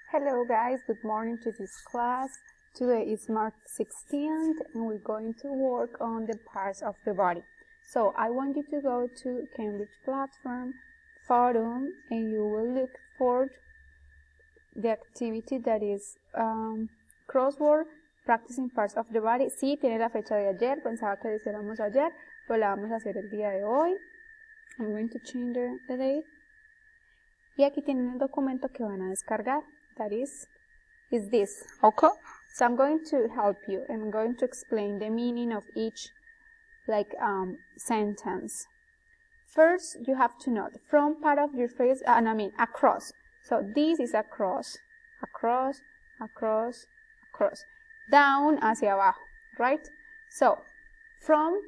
Hello guys, good morning to this class. Today is March 16th and we're going to work on the parts of the body. So I want you to go to Cambridge Platform Forum and you will look for the activity that is crossword practicing parts of the body. Sí, tiene la fecha de ayer, pensaba que la hiciéramos ayer, pero la vamos a hacer el día de hoy. I'm going to change the date. Y aquí tienen el documento que van a descargar. That is this, okay? So I'm going to help you. I'm going to explain the meaning of each sentence. First, you have to note from part of your face, across. So this is across, across, across, across. Down hacia abajo, right? So, from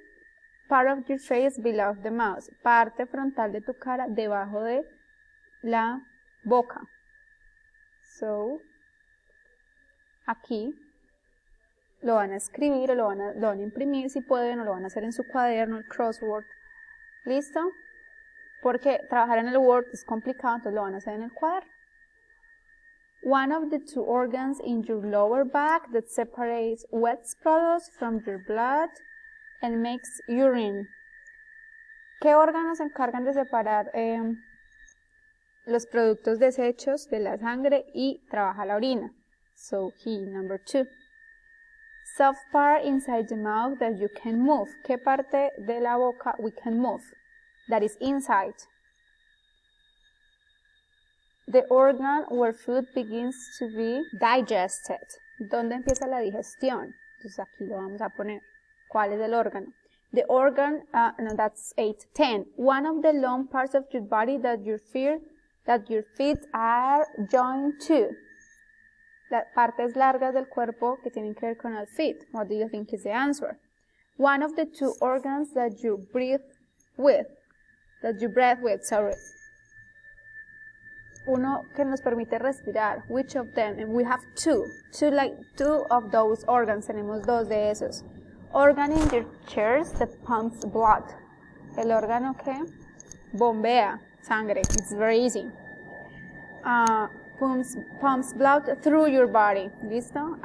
part of your face below the mouth. Parte frontal de tu cara debajo de la boca. So, aquí lo van a escribir o lo van a imprimir si pueden o lo van a hacer en su cuaderno, el crossword. ¿Listo? Porque trabajar en el Word es complicado, entonces lo van a hacer en el cuaderno. One of the two organs in your lower back that separates wet products from your blood and makes urine. ¿Qué órganos se encargan de separar los productos desechos de la sangre y trabaja la orina? So, number 2. Soft part inside the mouth that you can move. ¿Qué parte de la boca we can move? That is inside. The organ where food begins to be digested. ¿Dónde empieza la digestión? Entonces aquí lo vamos a poner. ¿Cuál es el órgano? The organ, no, that's 8. 10. One of the long parts of your body that your feet are joined to. Las partes largas del cuerpo que tienen que ver con el feet. What do you think is the answer? One of the two organs that you breathe with. Uno que nos permite respirar. Which of them? And we have two. Two of those organs. Tenemos dos de esos. Organ in your chest that pumps blood. El órgano que bombea sangre. It's very easy. Pumps blood through your body. ¿Listo?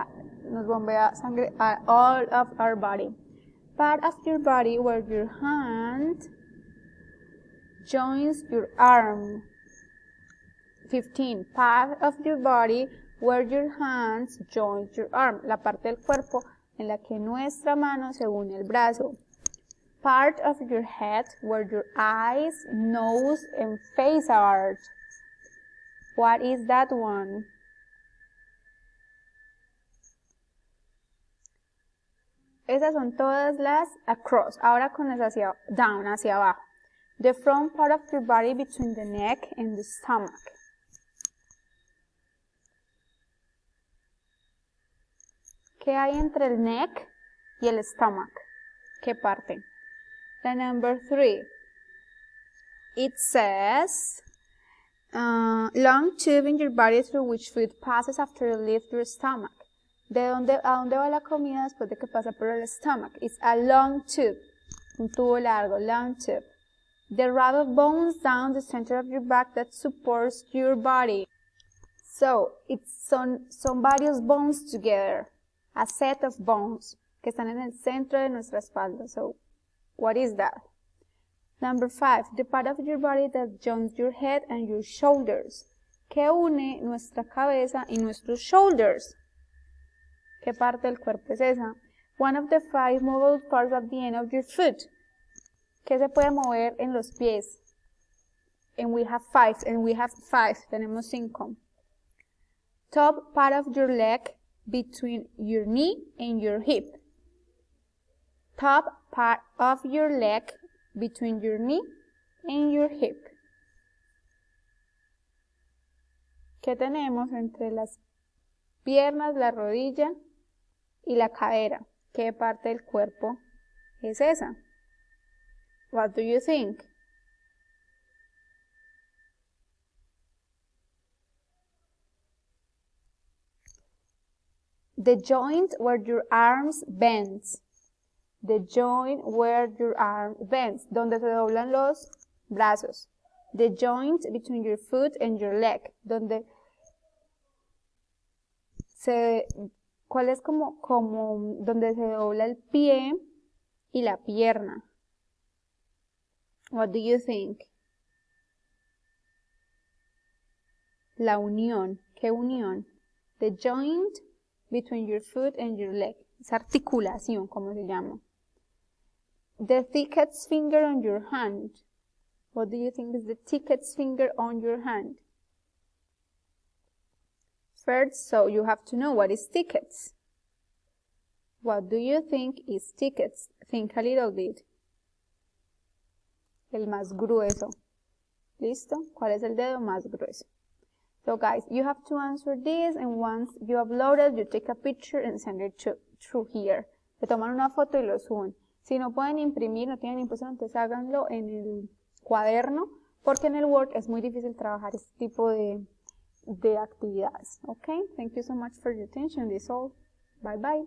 Nos bombea sangre all of our body. Part of your body where your hand joins your arm. 15. Part of your body where your hands join your arm. La parte del cuerpo en la que nuestra mano se une el brazo. Part of your head where your eyes, nose, and face are. What is that one? Esas son todas las across. Ahora con las hacia down, hacia abajo. The front part of your body between the neck and the stomach. ¿Qué hay entre el neck y el stomach? ¿Qué parte? The number 3. It says, long tube in your body through which food passes after you leave your stomach. ¿A dónde va la comida después de que pasa por el stomach? It's a long tube. Un tubo largo, long tube. The rub of bones down the center of your back that supports your body. So, son varios bones together. A set of bones que están en el centro de nuestra espalda. So, what is that? Number 5. The part of your body that joins your head and your shoulders. ¿Qué une nuestra cabeza y nuestros shoulders? ¿Qué parte del cuerpo es esa? One of the 5 movable parts at the end of your foot. ¿Qué se puede mover en los pies? And we have 5. Tenemos 5. Top part of your leg between your knee and your hip. Top part of your leg between your knee and your hip. ¿Qué tenemos entre las piernas, la rodilla y la cadera? ¿Qué parte del cuerpo es esa? What do you think? The joint where your arms bends. The joint where your arm bends. Donde se doblan los brazos. The joint between your foot and your leg. Donde ¿Cuál es como donde se dobla el pie y la pierna? What do you think? La unión. ¿Qué unión? The joint between your foot and your leg. Esa articulación, ¿cómo se llama? The thickest finger on your hand. What do you think is the thickest finger on your hand? First, so you have to know what is thickest. What do you think is thickest? Think a little bit. El más grueso. ¿Listo? ¿Cuál es el dedo más grueso? So guys, you have to answer this, and once you upload it, you take a picture and send it through here. Le toman una foto y lo suben. Si no pueden imprimir, no tienen impresión, entonces háganlo en el cuaderno, porque en el Word es muy difícil trabajar este tipo de actividades. Okay, thank you so much for your attention. This is all. Bye bye.